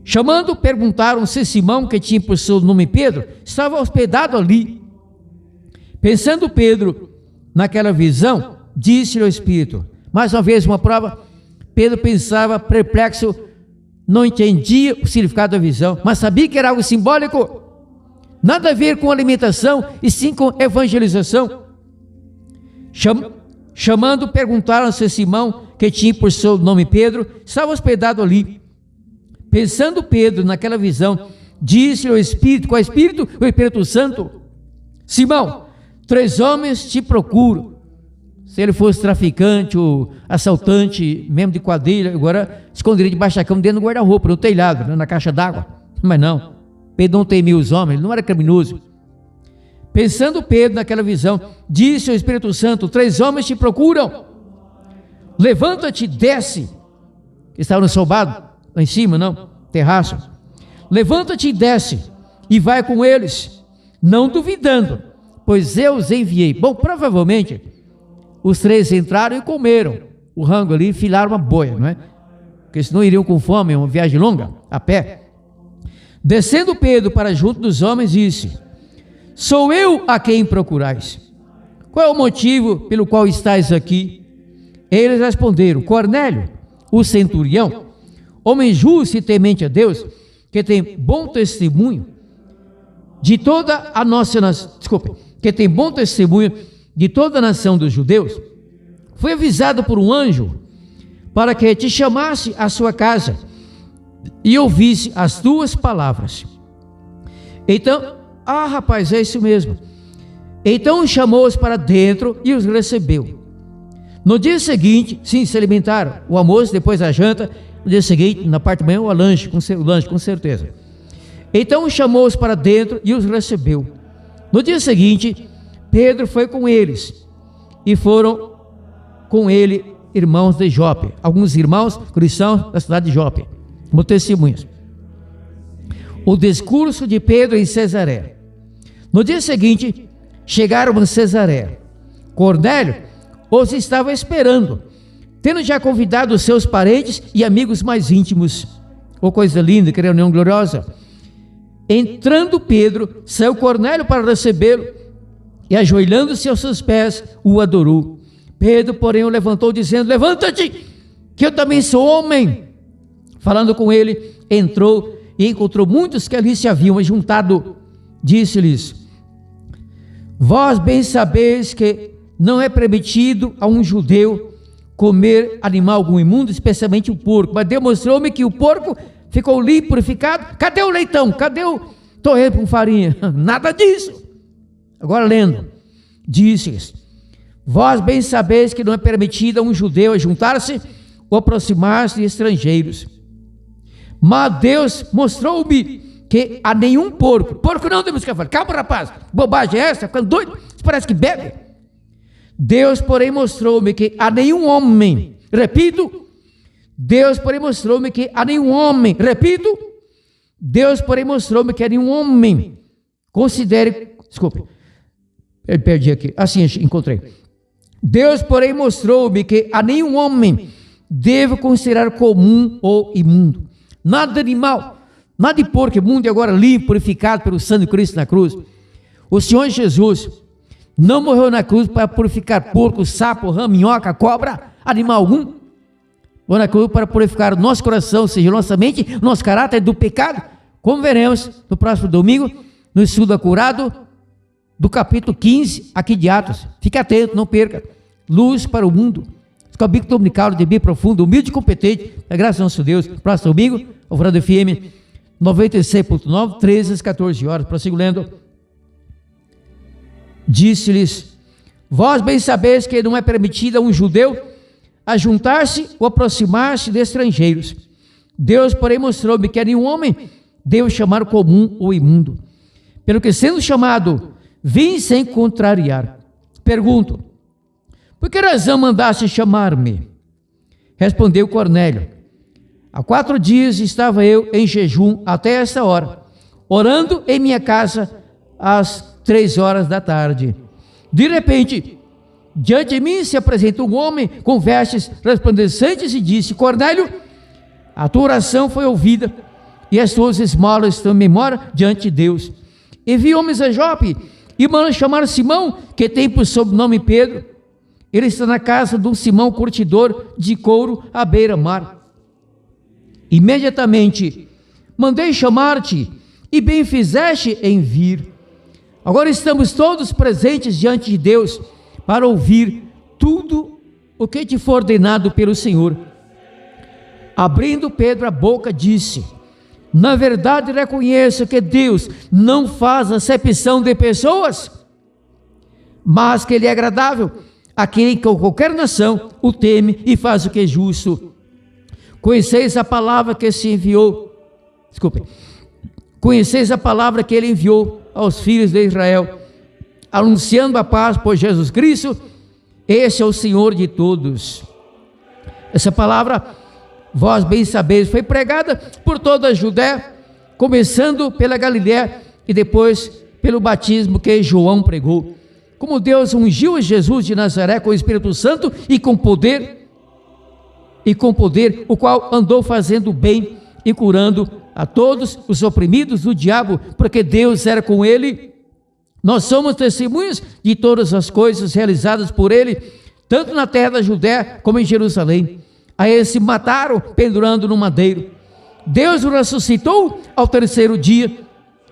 Chamando, perguntaram se Simão, que tinha por seu nome Pedro, estava hospedado ali. Pensando Pedro naquela visão, disse-lhe o Espírito. Mais uma vez uma prova. Pedro pensava perplexo, não entendia o significado da visão, mas sabia que era algo simbólico, nada a ver com alimentação, e sim com evangelização. Chamando, perguntaram se Simão, que tinha por seu nome Pedro, estava hospedado ali. Pensando Pedro naquela visão, disse-lhe o Espírito, qual Espírito? O Espírito Santo: Simão, 3 homens te procuram. Se ele fosse traficante ou assaltante, mesmo de quadrilha, agora esconderia debaixo da cama, dentro do guarda-roupa, no telhado, na caixa d'água. Mas não, Pedro não temia os homens, ele não era criminoso. Pensando Pedro naquela visão, disse o Espírito Santo: 3 homens te procuram. Levanta-te, desce. Estava no sobrado, lá em cima, não, terraço. Levanta-te e desce, e vai com eles, não duvidando, pois eu os enviei. Bom, provavelmente os 3 entraram e comeram o rango ali, enfilaram uma boia, não é? Porque senão iriam com fome, uma viagem longa, a pé. Descendo Pedro para junto dos homens, disse: sou eu a quem procurais. Qual é o motivo pelo qual estáis aqui? Eles responderam: Cornélio, o centurião, homem justo e temente a Deus, que tem bom testemunho de toda a nossa nação, que tem bom testemunho de toda a nação dos judeus, foi avisado por um anjo para que te chamasse à sua casa e ouvisse as tuas palavras. Então, rapaz, é isso mesmo. Então chamou-os para dentro e os recebeu. No dia seguinte, sim, se alimentaram, o almoço, depois a janta. No dia seguinte, na parte da manhã, o lanche, com certeza. Então chamou-os para dentro e os recebeu. No dia seguinte, Pedro foi com eles, e foram com ele irmãos de Jope, alguns irmãos cristãos da cidade de Jope, como testemunhas. O discurso de Pedro em Cesareia. No dia seguinte, chegaram a Cesareia. Cornélio os estava esperando, tendo já convidado os seus parentes e amigos mais íntimos. Oh, coisa linda, que reunião gloriosa. Entrando Pedro, saiu Cornélio para recebê-lo, e ajoelhando-se aos seus pés, o adorou. Pedro, porém, o levantou, dizendo: levanta-te, que eu também sou homem. Falando com ele, entrou e encontrou muitos que ali se haviam juntado. Disse-lhes: vós bem sabeis que não é permitido a um judeu comer animal algum imundo, especialmente o porco. Mas demonstrou-me que o porco ficou limpo, purificado. Cadê o leitão? Cadê o torresmo com farinha? Nada disso. Agora lendo, disse-lhes: vós bem sabeis que não é permitido a um judeu ajuntar-se ou aproximar-se de estrangeiros. Mas Deus mostrou-me que a nenhum porco não temos que falar. Calma, rapaz, bobagem é essa? Ficando doido? Parece que bebe. Deus, porém, mostrou-me que a nenhum homem, repito, Deus, porém, mostrou-me que a nenhum homem, repito, Deus, porém, mostrou-me que a nenhum homem considere, desculpe, eu perdi aqui, assim encontrei. Deus, porém, mostrou-me que a nenhum homem deve considerar comum ou imundo. Nada de animal, nada de porco imundo, e agora limpo, purificado pelo sangue de Cristo na cruz. O Senhor Jesus não morreu na cruz para purificar porco, sapo, rã, minhoca, cobra, animal algum. Morreu na cruz para purificar o nosso coração, ou seja, nossa mente, nosso caráter do pecado, como veremos no próximo domingo, no estudo acurado do capítulo 15, aqui de Atos. Fique atento, não perca. Luz para o mundo. Capítulo dominical de bem profundo, humilde e competente, da graça do nosso Deus. Próximo domingo, Alvorada FM 96.9, 13 às 14 horas. Prossigo lendo. Disse-lhes: Vós bem sabeis que não é permitido a um judeu ajuntar-se ou aproximar-se de estrangeiros. Deus, porém, mostrou-me que a nenhum homem devo chamar comum ou imundo. Pelo que, sendo chamado, vim sem contrariar. Pergunto: por que razão mandaste chamar-me? Respondeu Cornélio: há 4 dias estava eu em jejum até esta hora, orando em minha casa às 3 horas da tarde. De repente, diante de mim se apresentou um homem com vestes resplandecentes e disse: Cornélio, a tua oração foi ouvida e as tuas esmolas estão em memória diante de Deus. Envie homens a Jope e manda chamar Simão, que tem por sobrenome Pedro. Ele está na casa de um Simão curtidor de couro à beira-mar. Imediatamente mandei chamar-te e bem fizeste em vir. Agora estamos todos presentes diante de Deus para ouvir tudo o que te for ordenado pelo Senhor. Abrindo Pedro a boca, disse: na verdade reconheço que Deus não faz acepção de pessoas, mas que Ele é agradável a quem com qualquer nação o teme e faz o que é justo. Conheceis a palavra que Ele enviou aos filhos de Israel, anunciando a paz por Jesus Cristo. Esse é o Senhor de todos. Essa palavra, vós bem sabeis, foi pregada por toda a Judéia, começando pela Galiléia e depois pelo batismo que João pregou. Como Deus ungiu Jesus de Nazaré com o Espírito Santo e com poder, o qual andou fazendo bem e curando a todos os oprimidos do diabo, porque Deus era com ele. Nós somos testemunhas de todas as coisas realizadas por ele, tanto na terra da Judéia como em Jerusalém. A esse mataram pendurando no madeiro. Deus o ressuscitou ao 3º dia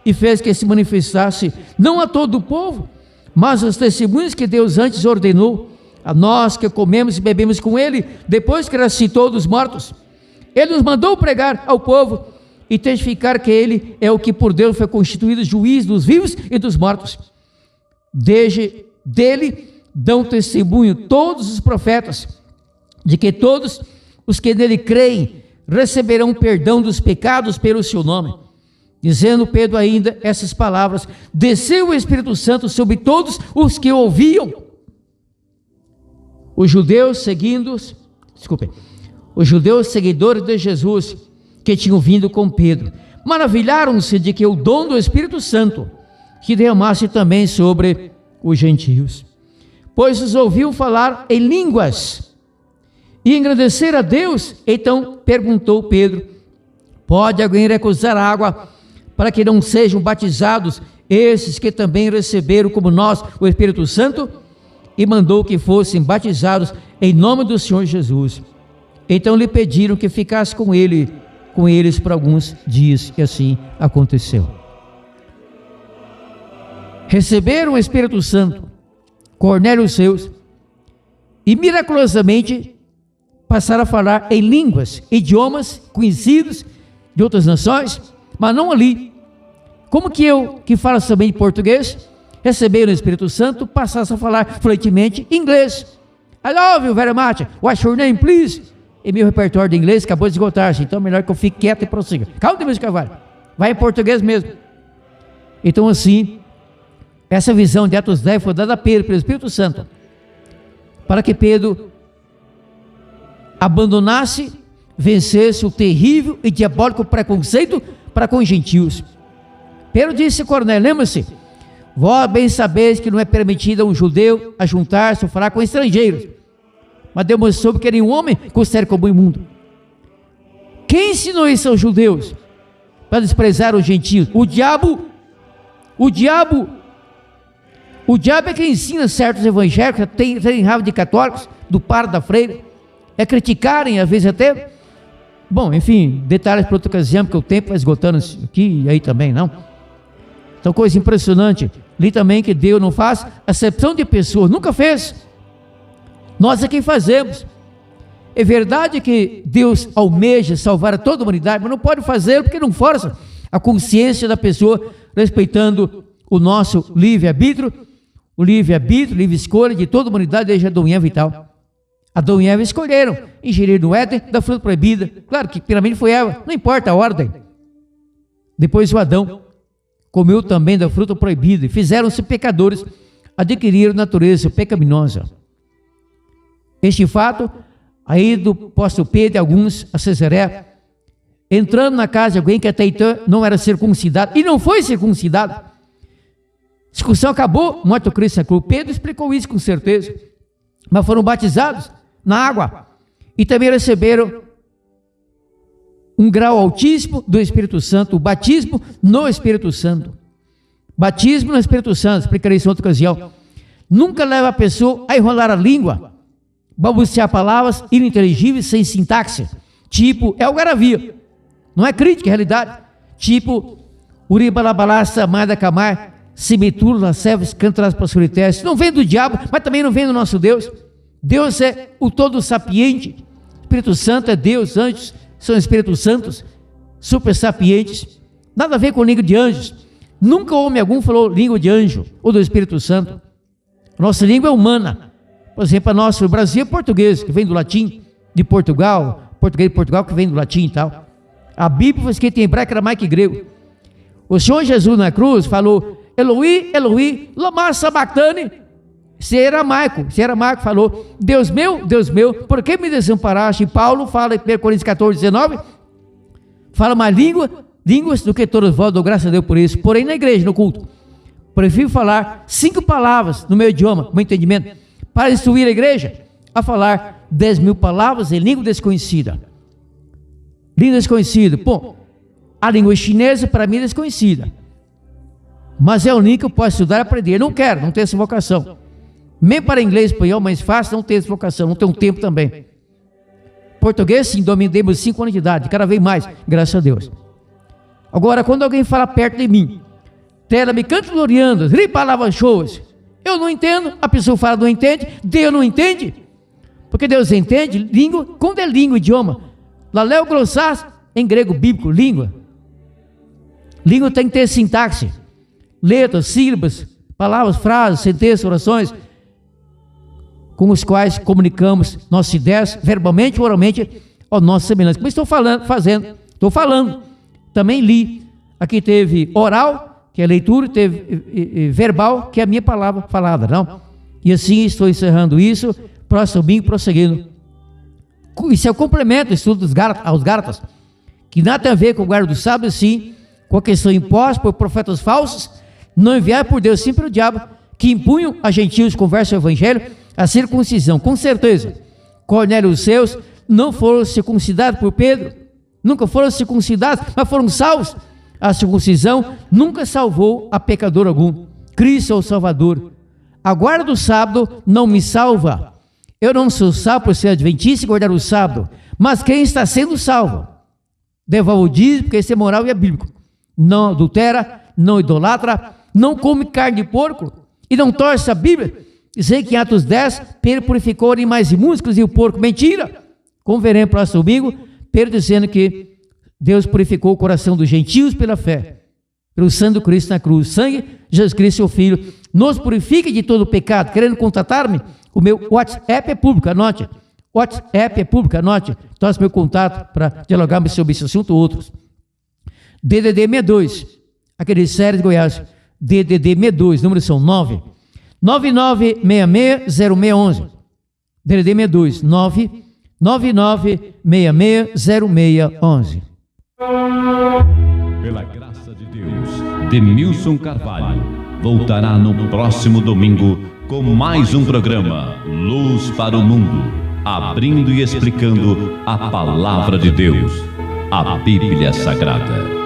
e fez que se manifestasse não a todo o povo, mas aos testemunhos que Deus antes ordenou, a nós que comemos e bebemos com ele, depois que ressuscitou dos mortos. Ele nos mandou pregar ao povo e testificar que ele é o que por Deus foi constituído juiz dos vivos e dos mortos. Dele dão testemunho todos os profetas, de que todos os que nele creem receberão perdão dos pecados pelo seu nome. Dizendo Pedro ainda essas palavras, desceu o Espírito Santo sobre todos os que ouviam. Os judeus seguidores de Jesus, que tinham vindo com Pedro, maravilharam-se de que o dom do Espírito Santo que derramasse também sobre os gentios, pois os ouviam falar em línguas e engrandecer a Deus. Então perguntou Pedro: pode alguém recusar água para que não sejam batizados esses que também receberam como nós o Espírito Santo? E mandou que fossem batizados em nome do Senhor Jesus. Então lhe pediram que ficasse com eles por alguns dias, e assim aconteceu. Receberam o Espírito Santo, Cornélio e os seus, e miraculosamente passaram a falar em línguas, idiomas conhecidos de outras nações, mas não ali. Como que eu, que falo também português, receberam o Espírito Santo, passaram a falar fluentemente inglês. I love you very much. What's your name, please? E meu repertório de inglês acabou de esgotar-se, então é melhor que eu fique quieto e prossiga. Calma, Deus, cavalo. Vai em português mesmo. Então assim, essa visão de Atos 10 foi dada a Pedro pelo Espírito Santo, para que Pedro abandonasse, vencesse o terrível e diabólico preconceito para com os gentios. Pedro disse a Cornélio: lembra-se, vós bem sabeis que não é permitido a um judeu ajuntar-se ou falar com estrangeiros, mas Deus soube que nenhum homem considera como imundo. Quem ensinou isso aos judeus para desprezar os gentios? O diabo é quem ensina certos evangélicos, tem raiva de católicos, do par da freira, é criticarem, às vezes até, bom, enfim, detalhes para outra ocasião, porque o tempo vai esgotando aqui e aí também, não? Então, coisa impressionante, li também que Deus não faz acepção de pessoas, nunca fez. Nós é quem fazemos. É verdade que Deus almeja salvar a toda a humanidade, mas não pode fazê-lo porque não força a consciência da pessoa, respeitando o nosso livre-arbítrio, o livre-arbítrio, livre escolha de toda a humanidade desde Adão e Eva e tal. Adão e Eva escolheram ingerir no Éden da fruta proibida. Claro que primeiramente foi Eva, não importa a ordem. Depois o Adão comeu também da fruta proibida e fizeram-se pecadores, adquiriram natureza pecaminosa. Este fato, aí do apóstolo Pedro e alguns a Cesareia, entrando na casa de alguém que até então não era circuncidado, e não foi circuncidado. A discussão acabou, morto Cristo na cruz. Pedro explicou isso com certeza. Mas foram batizados na água e também receberam um grau altíssimo do Espírito Santo, o batismo no Espírito Santo. Batismo no Espírito Santo, explicarei isso em outra ocasião. Nunca leva a pessoa a enrolar a língua, balbuciar palavras ininteligíveis sem sintaxe, tipo, é algaravia, não é crítica, é realidade, tipo, uribalabalasta, mada camar, simeturo, nas servas, cantarás para solitéres, não vem do diabo, mas também não vem do nosso Deus. Deus é o todo sapiente, Espírito Santo é Deus, anjos são Espíritos Santos, super sapientes, nada a ver com língua de anjos. Nunca homem algum falou língua de anjo ou do Espírito Santo. Nossa língua é humana. Por exemplo, a nossa, o Brasil é português, que vem do latim, de Portugal, português de Portugal, que vem do latim e tal. A Bíblia foi escrita em hebraico, aramaico e grego. O Senhor Jesus na cruz falou, Eloi, Eloi, lama sabachthani. Se é aramaico, falou, Deus meu, por que me desamparaste? E Paulo fala em 1 Coríntios 14, 19, fala mais línguas do que todos vós, dou graças a Deus por isso. Porém, na igreja, no culto, prefiro falar 5 palavras no meu idioma, no meu entendimento, para instruir a igreja, a falar 10.000 palavras em língua desconhecida. Língua desconhecida. Bom, a língua chinesa para mim é desconhecida, mas é a única que eu posso estudar e aprender. Eu não quero, não tenho essa vocação. Mesmo para inglês e espanhol, mais fácil, não tenho essa vocação, não tenho tempo também. Português, sim, dominei 5 anos de idade, cada vez mais, graças a Deus. Agora, quando alguém fala perto de mim, tela me canta gloriando, palavras shows, eu não entendo, a pessoa fala não entende, Deus não entende, porque Deus entende língua, quando é língua, idioma, laleu glossás, em grego bíblico, língua tem que ter sintaxe, letras, sílabas, palavras, frases, sentenças, orações, com os quais comunicamos nossas ideias, verbalmente ou oralmente, ao nosso semelhante. Como estou falando, também li, aqui teve oral, que é leitura, teve verbal, que é a minha palavra falada, não? E assim estou encerrando isso, próximo domingo, prosseguindo. Isso é o complemento do estudo aos Gálatas, que nada tem a ver com o guarda do sábado, sim, com a questão imposta por profetas falsos, não enviados por Deus, sim pelo diabo, que impunham a gentios conversa ao evangelho, a circuncisão. Com certeza, Cornélio e os seus não foram circuncidados por Pedro, nunca foram circuncidados, mas foram salvos. A circuncisão nunca salvou a pecador algum. Cristo é o Salvador. A guarda do sábado não me salva. Eu não sou salvo por ser adventista e guardar o sábado, mas quem está sendo salvo devolve o dízimo, porque isso é moral e é bíblico. Não adultera, não idolatra, não come carne de porco e não torce a Bíblia. Sei que em Atos 10, Pedro purificou animais imundos, inclusive o porco. Mentira! Como veremos no próximo domingo, Pedro dizendo que Deus purificou o coração dos gentios pela fé, pelo sangue do Cristo na cruz. Sangue de Jesus Cristo, seu Filho, nos purifique de todo o pecado. Querendo contatar-me? O meu WhatsApp é público, anote. WhatsApp é público, anote. Torce meu contato para dialogarmos sobre esse assunto ou outros. DDD 62, aquele série de Goiás. DDD 62, números são 999660611. DDD 62, 999660611. Pela graça de Deus, Demilson Carvalho voltará no próximo domingo com mais um programa Luz para o Mundo, abrindo e explicando a Palavra de Deus, a Bíblia Sagrada.